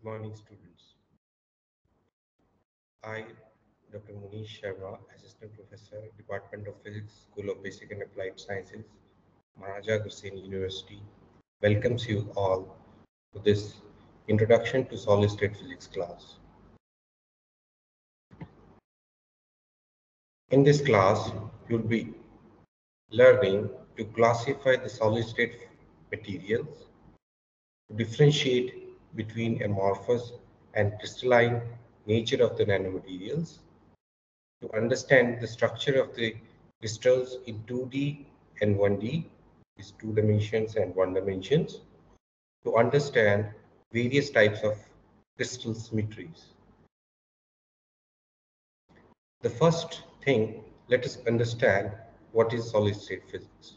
Good morning, students. I, Dr. Munish Sharma, Assistant Professor, Department of Physics, School of Basic and Applied Sciences, Maharaja Agrawal University, welcomes you all to this Introduction to Solid State Physics class. In this class, you'll be learning to classify the solid state materials, to differentiate between amorphous and crystalline nature of the nanomaterials, to understand the structure of the crystals in 2D and 1D, is two dimensions and one dimensions, to understand various types of crystal symmetries. The first thing, let us understand what is solid state physics.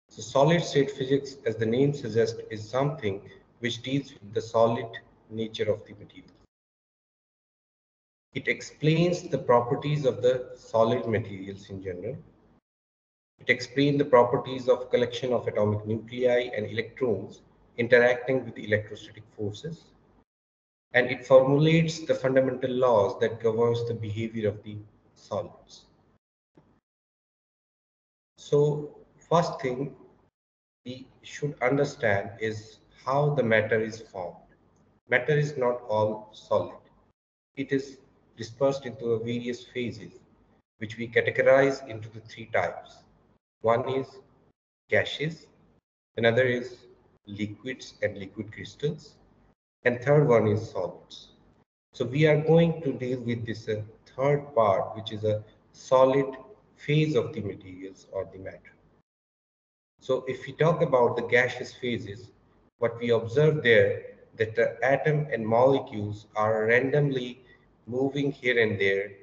So solid state physics, as the name suggests, is something which deals with the solid nature of the material. It explains the properties of the solid materials in general. It explains the properties of collection of atomic nuclei and electrons interacting with electrostatic forces. And it formulates the fundamental laws that governs the behavior of the solids. So first thing we should understand is how the matter is formed. Matter is not all solid. It is dispersed into various phases, which we categorize into the three types. One is gaseous, another is liquids and liquid crystals, and third one is solids. So we are going to deal with this third part, which is a solid phase of the materials or the matter. So if we talk about the gaseous phases, what we observe there that the atom and molecules are randomly moving here and there,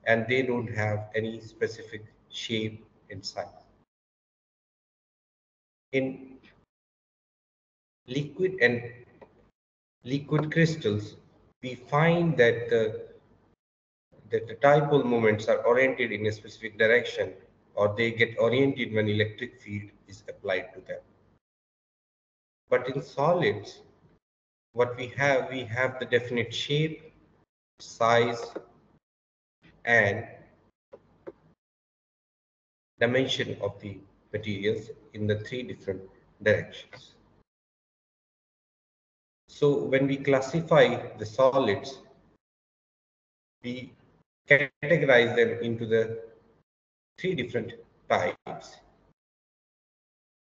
and they don't have any specific shape and size. In liquid and liquid crystals, we find that the dipole moments are oriented in a specific direction, or they get oriented when electric field is applied to them. But in solids, what we have the definite shape, size, and dimension of the materials in the three different directions. So when we classify the solids, we categorize them into the three different types: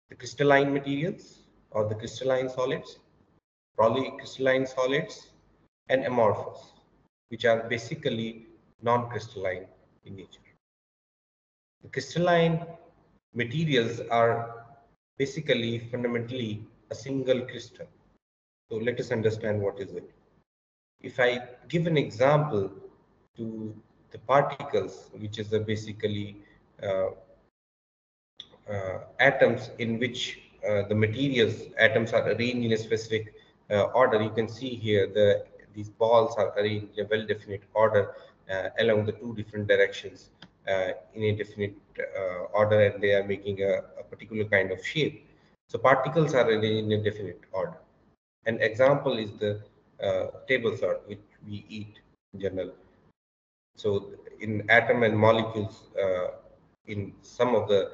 the crystalline materials or the crystalline solids, polycrystalline solids, and amorphous, which are basically non-crystalline in nature. The crystalline materials are basically fundamentally a single crystal. So let us understand what is it. If I give an example to the particles, which is basically uh, atoms in which the materials atoms are arranged in a specific order. You can see here these balls are arranged in a well-definite order along the two different directions in a definite order, and they are making a particular kind of shape. So particles are arranged in a definite order. An example is the table salt, which we eat in general. So in atom and molecules, in some of the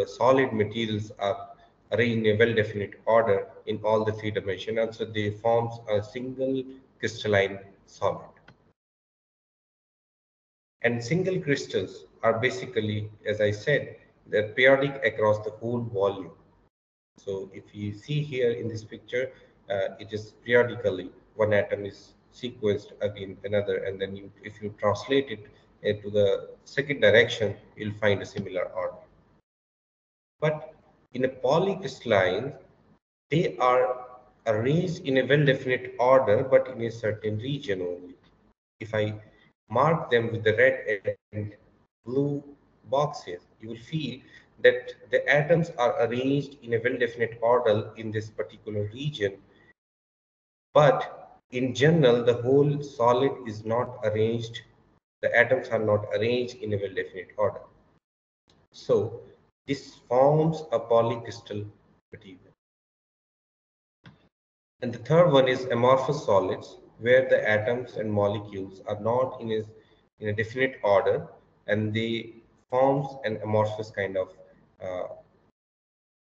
solid materials are arranged in a well-definite order in all the three dimensions, and so they forms a single crystalline solid. And single crystals are basically, as I said, they're periodic across the whole volume. So if you see here in this picture, it is periodically one atom is sequenced again another, and then if you translate it into the second direction, you'll find a similar order. But in a polycrystalline, they are arranged in a well-definite order, but in a certain region only. If I mark them with the red and blue boxes, you will feel that the atoms are arranged in a well-definite order in this particular region, but in general, the whole solid is not arranged, the atoms are not arranged in a well-definite order. So this forms a polycrystal material. And the third one is amorphous solids, where the atoms and molecules are not in a definite order, and they forms an amorphous kind of uh,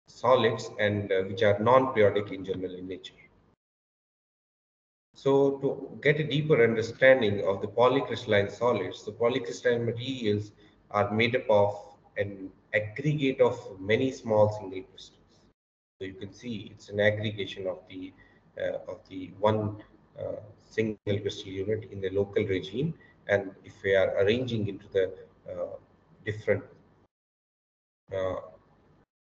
solids, and which are non-periodic in general in nature. So to get a deeper understanding of the polycrystalline solids, the polycrystalline materials are made up of an aggregate of many small single crystals. So you can see it's an aggregation of the one single crystal unit in the local regime, and if we are arranging into the different uh,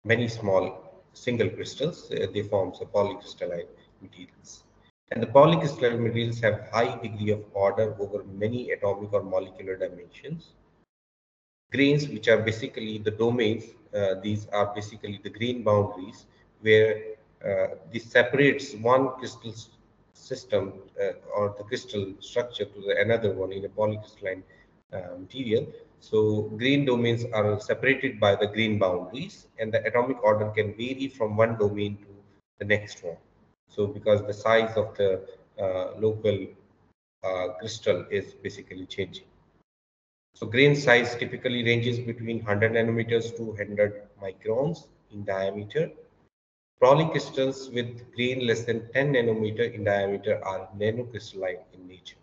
many small single crystals, they form a polycrystalline materials. And the polycrystalline materials have high degree of order over many atomic or molecular dimensions. Grains, which are basically the domains, these are basically the grain boundaries where this separates one crystal system or the crystal structure to the another one in a polycrystalline material. So grain domains are separated by the grain boundaries, and the atomic order can vary from one domain to the next one. So because the size of the local crystal is basically changing. So grain size typically ranges between 100 nanometers to 100 microns in diameter. Polycrystals with grain less than 10 nanometer in diameter are nanocrystalline in nature.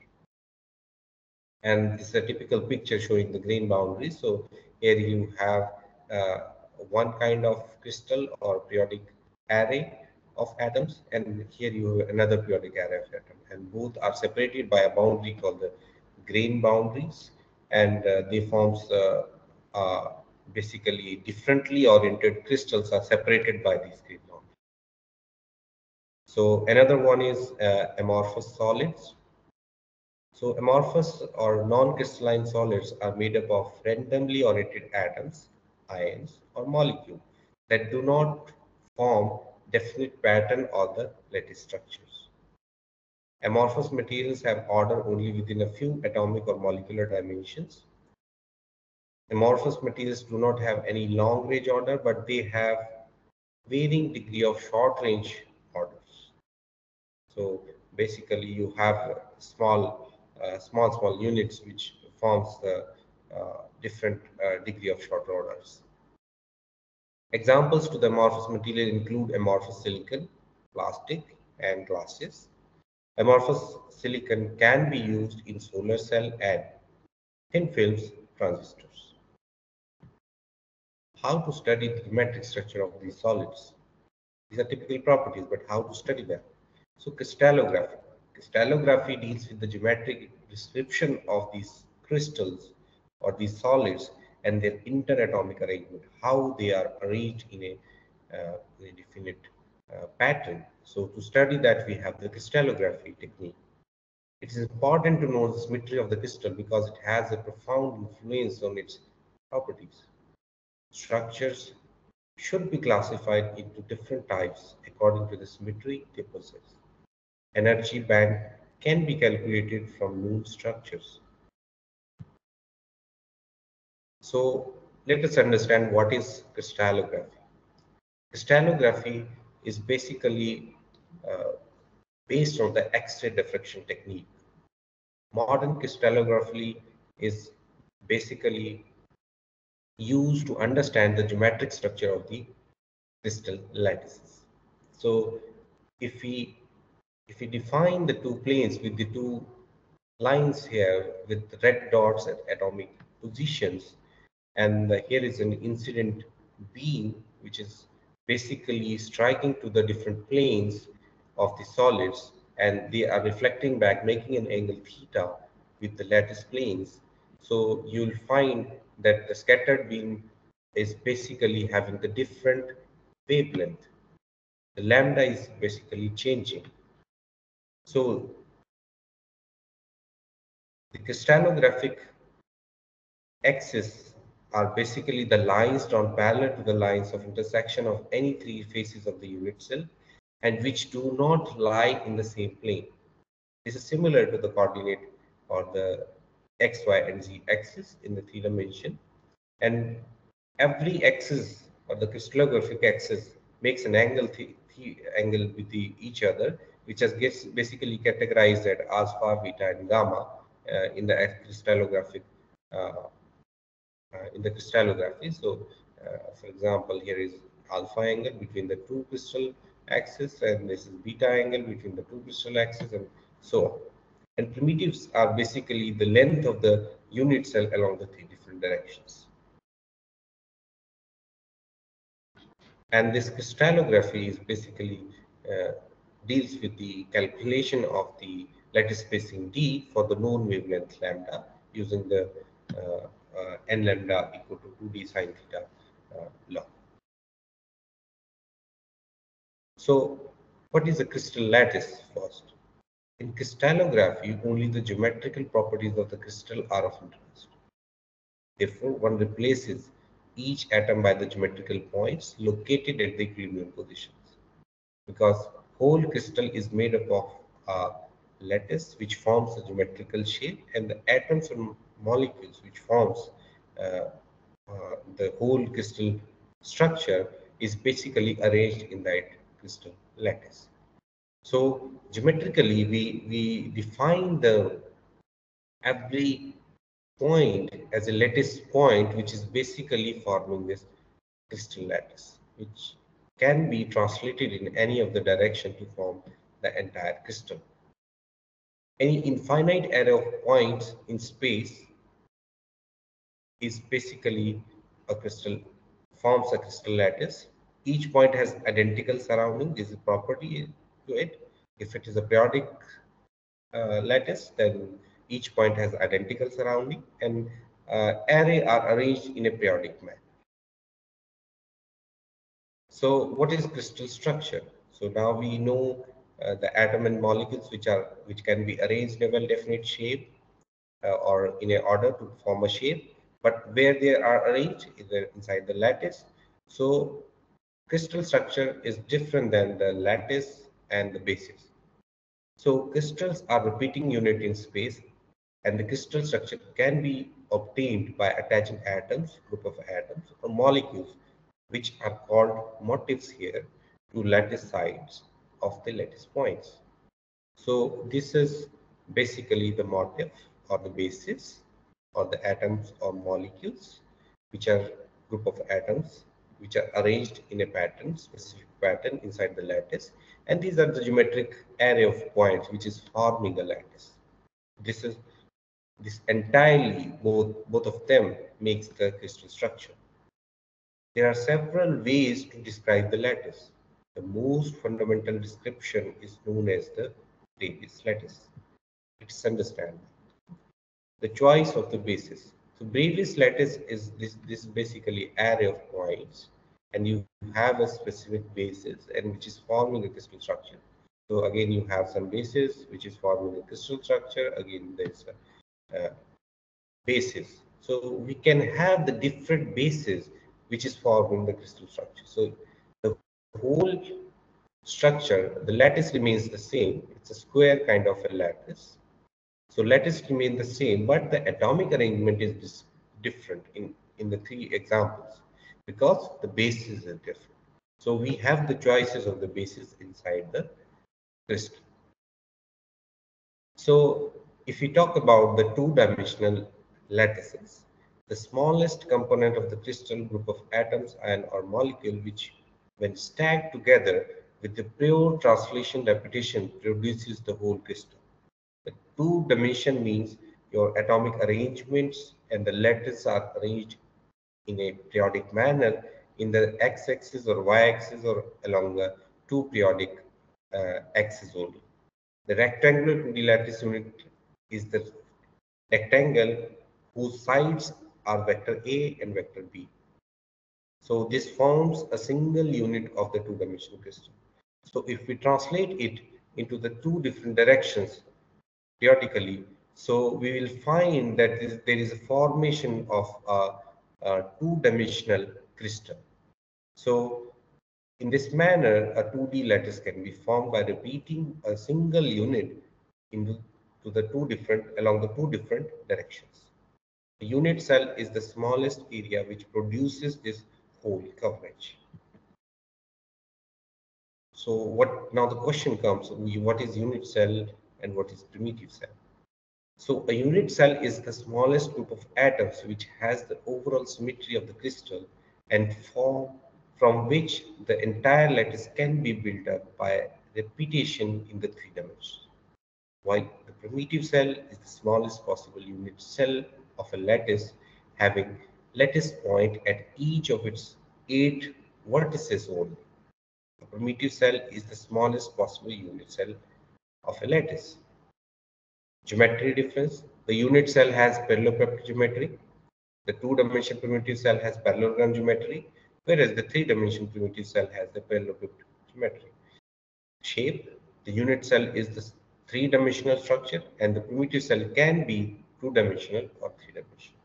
And this is a typical picture showing the grain boundaries. So here you have uh, one kind of crystal or periodic array of atoms, and here you have another periodic array of atoms, and both are separated by a boundary called the grain boundaries, and they forms basically differently oriented crystals are separated by these grain boundaries. So another one is amorphous solids. So amorphous or non-crystalline solids are made up of randomly oriented atoms, ions, or molecules that do not form definite pattern or the lattice structures. Amorphous materials have order only within a few atomic or molecular dimensions. Amorphous materials do not have any long-range order, but they have varying degree of short-range orders. So basically, you have small units which forms the different degree of short orders. Examples to the amorphous material include amorphous silicon, plastic, and glasses. Amorphous silicon can be used in solar cell and thin films transistors. How to study the geometric structure of these solids? These are typical properties, but how to study them? So crystallography. Crystallography deals with the geometric description of these crystals or these solids and their interatomic arrangement, how they are arranged in a definite pattern. So to study that, we have the crystallography technique. It is important to know the symmetry of the crystal because it has a profound influence on its properties. Structures should be classified into different types according to the symmetry they possess. Energy band can be calculated from known structures. So let us understand what is crystallography. Crystallography is basically uh, based on the X-ray diffraction technique. Modern crystallography is basically used to understand the geometric structure of the crystal lattices. So if we if we define the two planes with the two lines here with the red dots at atomic positions, and here is an incident beam which is basically striking to the different planes of the solids, and they are reflecting back making an angle theta with the lattice planes. So you'll find that the scattered beam is basically having the different wavelength. The lambda is basically changing. So the crystallographic axes are basically the lines drawn parallel to the lines of intersection of any three faces of the unit cell and which do not lie in the same plane. This is similar to the coordinate or the x, y, and z axis in the three dimension. And every axis or the crystallographic axis makes an angle with each other, which has gets basically categorized at alpha, beta, and gamma in the crystallographic uh, in the crystallography. So, for example, here is alpha angle between the two crystal axes, and this is beta angle between the two crystal axes, and so on. And primitives are basically the length of the unit cell along the three different directions. And this crystallography is basically uh, deals with the calculation of the lattice spacing d for the known wavelength lambda using the n lambda equal to 2d sine theta law. So what is a crystal lattice first? In crystallography, only the geometrical properties of the crystal are of interest. Therefore, one replaces each atom by the geometrical points located at the equilibrium positions, because whole crystal is made up of a lattice which forms a geometrical shape, and the atoms and molecules which forms uh, the whole crystal structure is basically arranged in that crystal lattice. So geometrically, we define the every point as a lattice point, which is basically forming this crystal lattice, which can be translated in any of the direction to form the entire crystal. Any infinite array of points in space is basically a crystal, forms a crystal lattice. Each point has identical surrounding. This is a property to it. If it is a periodic lattice, then each point has identical surrounding, and array are arranged in a periodic manner. So what is crystal structure? So now we know the atom and molecules which can be arranged in a well-defined shape or in a order to form a shape, but where they are arranged either inside the lattice. So crystal structure is different than the lattice and the basis. So crystals are repeating unit in space, and the crystal structure can be obtained by attaching atoms, group of atoms, or molecules, which are called motifs here, to lattice sides of the lattice points. So this is basically the motif or the basis, or the atoms or molecules, which are group of atoms which are arranged in a pattern, specific pattern inside the lattice, and these are the geometric array of points which is forming a lattice. This is this entirely both of them makes the crystal structure. There are several ways to describe the lattice. The most fundamental description is known as the Davis lattice. It's understandable. The choice of the basis. So Davis lattice is this basically array of points, and you have a specific basis and which is forming a crystal structure. So again, you have some basis which is forming a crystal structure. Again, there's a basis. So we can have the different bases which is forming the crystal structure. So the whole structure, the lattice remains the same. It's a square kind of a lattice. So lattice remain the same, but the atomic arrangement is different in the three examples because the bases are different. So we have the choices of the bases inside the crystal. So if we talk about the two-dimensional lattices, the smallest component of the crystal group of atoms and or molecule which when stacked together with the pure translation repetition produces the whole crystal. The two dimension means your atomic arrangements and the lattice are arranged in a periodic manner in the x-axis or y-axis or along the two periodic axes only. The rectangular 2D lattice unit is the rectangle whose sides are vector A and vector B. So this forms a single unit of the two-dimensional crystal. So if we translate it into the two different directions periodically, so we will find that there is a formation of a two-dimensional crystal. So in this manner, a 2D lattice can be formed by repeating a single unit into to the two different along the two different directions. The unit cell is the smallest area which produces this whole coverage. So what now the question comes, what is unit cell and what is primitive cell? So a unit cell is the smallest group of atoms which has the overall symmetry of the crystal and form from which the entire lattice can be built up by repetition in the three dimensions. While the primitive cell is the smallest possible unit cell of a lattice having lattice point at each of its 8 vertices only. A primitive cell is the smallest possible unit cell of a lattice. Geometry difference. The unit cell has parallelepiped geometry. The two-dimensional primitive cell has parallelogram geometry, whereas the three-dimensional primitive cell has the parallelepiped geometry. Shape. The unit cell is the three-dimensional structure, and the primitive cell can be two-dimensional or three-dimensional.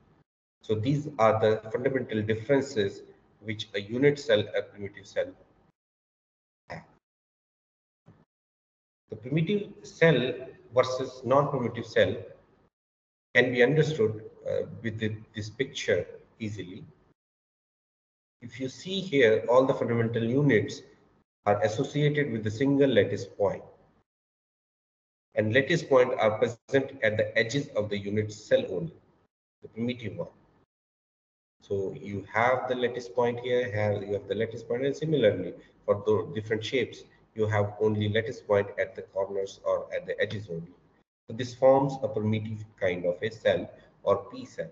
So these are the fundamental differences which a unit cell and primitive cell have. The primitive cell versus non-primitive cell can be understood with this picture easily. If you see here, all the fundamental units are associated with the single lattice point, and lattice points are present at the edges of the unit cell only, the primitive one. So you have the lattice point here, you have the lattice point, and similarly for the different shapes, you have only lattice point at the corners or at the edges only. So this forms a primitive kind of a cell or P cell.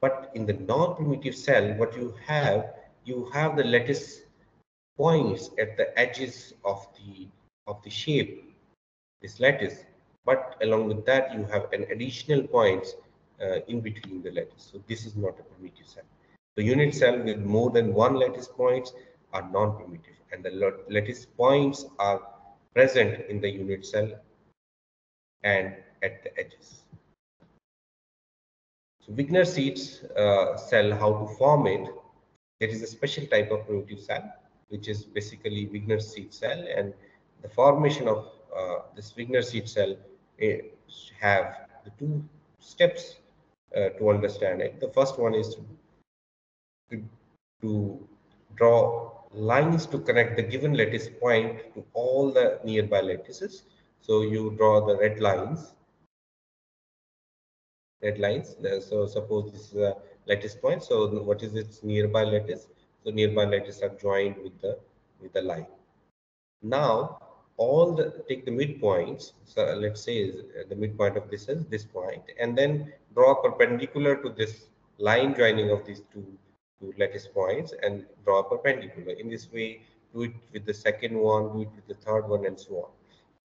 But in the non-primitive cell, what you have the lattice points at the edges of the shape, this lattice. But along with that, you have an additional points in between the lattice. So this is not a primitive cell. The unit cell with more than one lattice points are non-primitive, and the lattice points are present in the unit cell and at the edges. So Wigner seeds cell, how to form it? There is a special type of primitive cell, which is basically Wigner seed cell, and the formation of this Wigner seed cell have the two steps to understand it. The first one is to draw lines to connect the given lattice point to all the nearby lattices. So you draw the red lines. So suppose this is a lattice point. So what is its nearby lattice? So nearby lattices are joined with the line. Now take the midpoints. So let's say the midpoint of this is this point, and then draw perpendicular to this line joining of these two lattice points and draw perpendicular. In this way, do it with the second one, do it with the third one, and so on.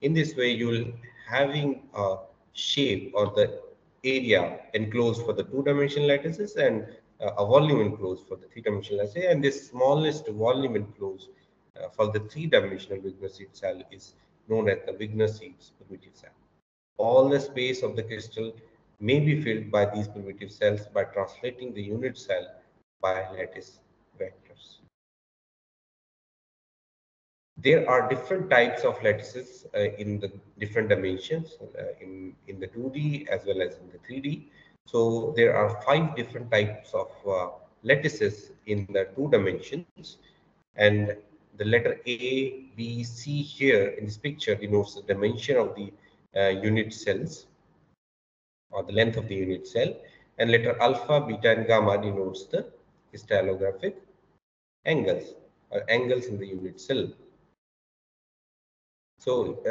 In this way, you will having a shape or the area enclosed for the two-dimensional lattices and a volume enclosed for the three-dimensional lattices. And this smallest volume enclosed for the three-dimensional Wigner seed cell is known as the Wigner seeds primitive cell. All the space of the crystal may be filled by these primitive cells by translating the unit cell by lattice vectors. There are different types of lattices in the different dimensions in the 2D as well as in the 3D. So there are 5 different types of lattices in the 2 dimensions, and the letter A, B, C here in this picture denotes the dimension of the unit cells or the length of the unit cell, and letter alpha, beta, and gamma denotes the crystallographic angles or angles in the unit cell. So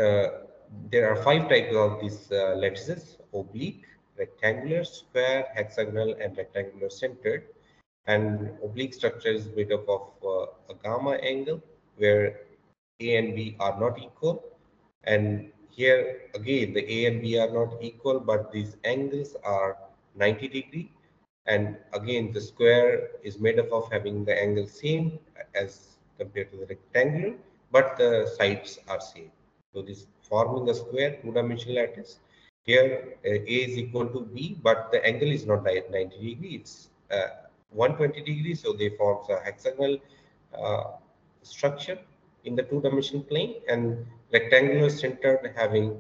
there are 5 types of these lattices: oblique, rectangular, square, hexagonal, and rectangular centered. And oblique structure is made up of a gamma angle where A and B are not equal. And here again, the A and B are not equal, but these angles are 90 degree. And again, the square is made up of having the angle same as compared to the rectangular, but the sides are same. So this forming a square two-dimensional lattice. Here A is equal to B, but the angle is not 90 degree, it's 120 degrees. So they form a hexagonal structure in the two-dimensional plane, and rectangular centered having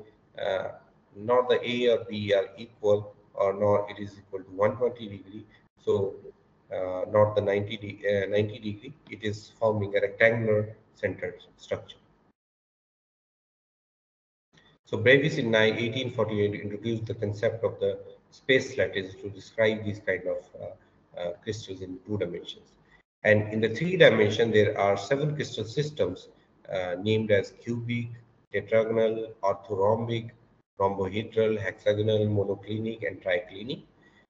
not the A or B are equal, or nor it is equal to 120 degree. So not the 90 degree. It is forming a rectangular centered structure. So Brevis in 1848 introduced the concept of the space lattice to describe these kind of crystals in two dimensions. And in the three dimension, there are seven crystal systems named as cubic, tetragonal, orthorhombic, rhombohedral, hexagonal, monoclinic, and triclinic.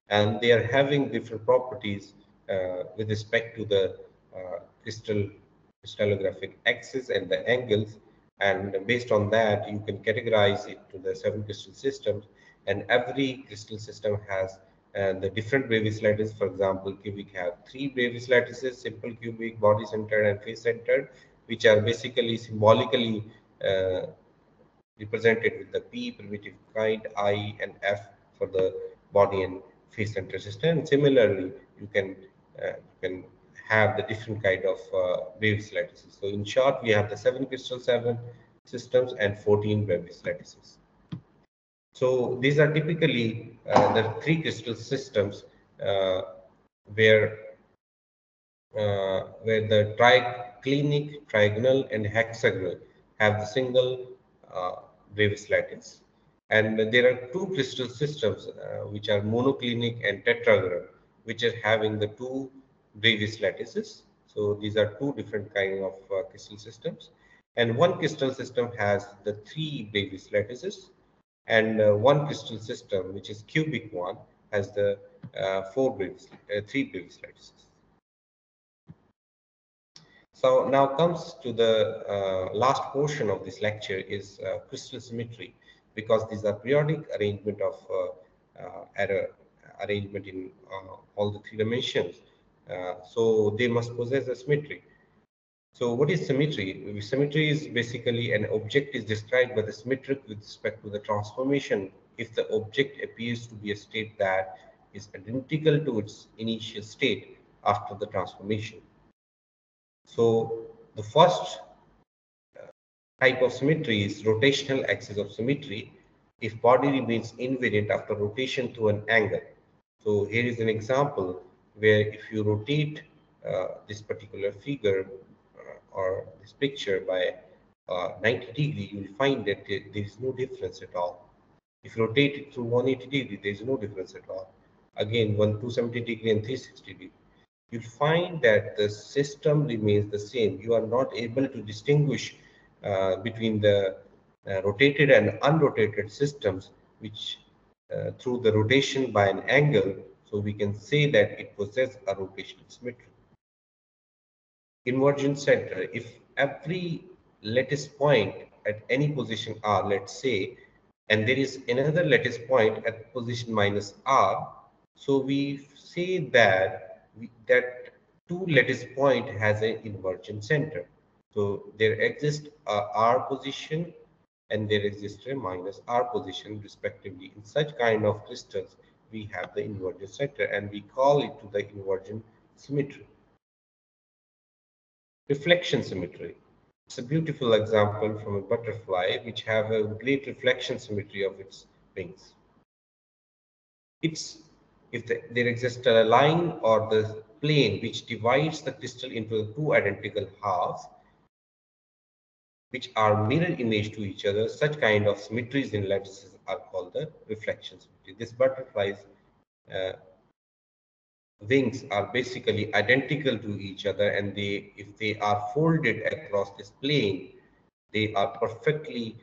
And they are having different properties with respect to the crystallographic axis and the angles, and based on that you can categorize it to the seven crystal systems, and every crystal system has the different Brevis lattices. For example, cubic have three Brevis lattices: simple cubic, body centered, and face centered, which are basically symbolically represented with the P primitive kind, I, and F for the body and face center system. And similarly, you can have the different kind of Brevis lattices. So in short, we have the seven systems and 14 Brevis lattices. So these are typically the three crystal systems uh, where where the triclinic, trigonal, and hexagonal have the single uh, Brevis lattice. And there are two crystal systems which are monoclinic and tetragonal, which are having the two Brevis lattices. So these are two different kind of crystal systems. And one crystal system has the three Brevis lattices, and one crystal system, which is cubic one, has the three Brevis lattices. So now comes to the last portion of this lecture is crystal symmetry, because these are periodic arrangement of error arrangement in all the three dimensions. So they must possess a symmetry. So what is symmetry? Symmetry is basically an object is described by the symmetric with respect to the transformation if the object appears to be a state that is identical to its initial state after the transformation. So the first type of symmetry is rotational axis of symmetry if body remains invariant after rotation through an angle. So here is an example where if you rotate this particular figure or this picture by 90 degree, you will find that there is no difference at all. If you rotate it through 180 degree, there is no difference at all. Again, 270 degree and 360 degree, you'll find that the system remains the same. You are not able to distinguish between the rotated and unrotated systems, which through the rotation by an angle, so we can say that it possesses a rotational symmetry. Invergent center, if every lattice point at any position r, let's say, and there is another lattice point at position minus r, so we say that that two lattice point has an invergent center. So there exists a r position and there exists a minus r position respectively. In such kind of crystals, we have the invergent center and we call it to the invergent symmetry. Reflection symmetry. It's a beautiful example from a butterfly which have a great reflection symmetry of its wings. It's if there exists a line or the plane which divides the crystal into two identical halves, which are mirror image to each other, such kind of symmetries in lattices are called the reflection symmetry. This butterfly's uh, wings are basically identical to each other, and if they are folded across this plane, they are perfectly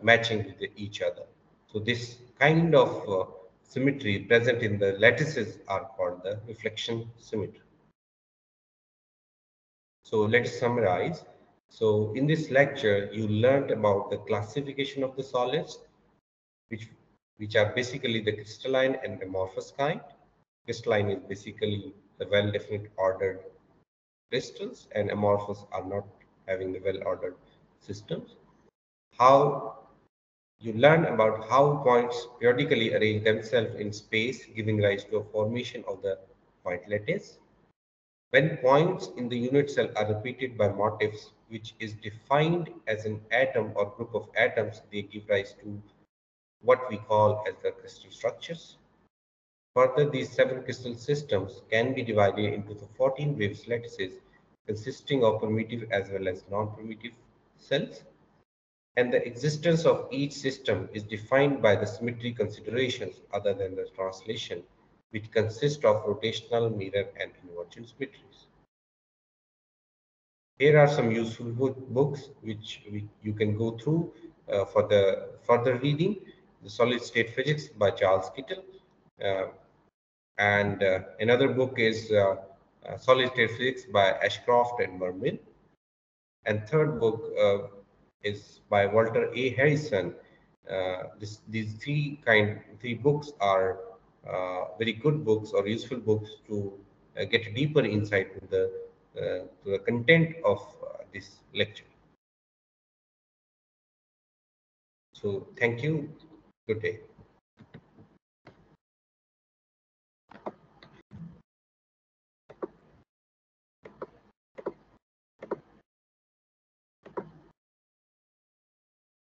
matching with each other. So this kind of symmetry present in the lattices are called the reflection symmetry. So let's summarize. So in this lecture, you learned about the classification of the solids, which which are basically the crystalline and amorphous kind. Crystalline is basically the well-defined ordered crystals, and amorphous are not having the well-ordered systems. How you learn about how points periodically arrange themselves in space, giving rise to a formation of the point lattice. When points in the unit cell are repeated by motifs, which is defined as an atom or group of atoms, they give rise to what we call as the crystal structures. Further, these 7 crystal systems can be divided into the 14 wave lattices consisting of primitive as well as non-primitive cells. And the existence of each system is defined by the symmetry considerations other than the translation, which consist of rotational, mirror, and inversion symmetries. Here are some useful books which you can go through for the further reading. The Solid State Physics by Charles Kittle. Uh, and another book is Solid State Physics by Ashcroft and Mermin. And third book is by Walter A. Harrison. These three books are very good books or useful books to get a deeper insight to the content of this lecture. So thank you. Good day.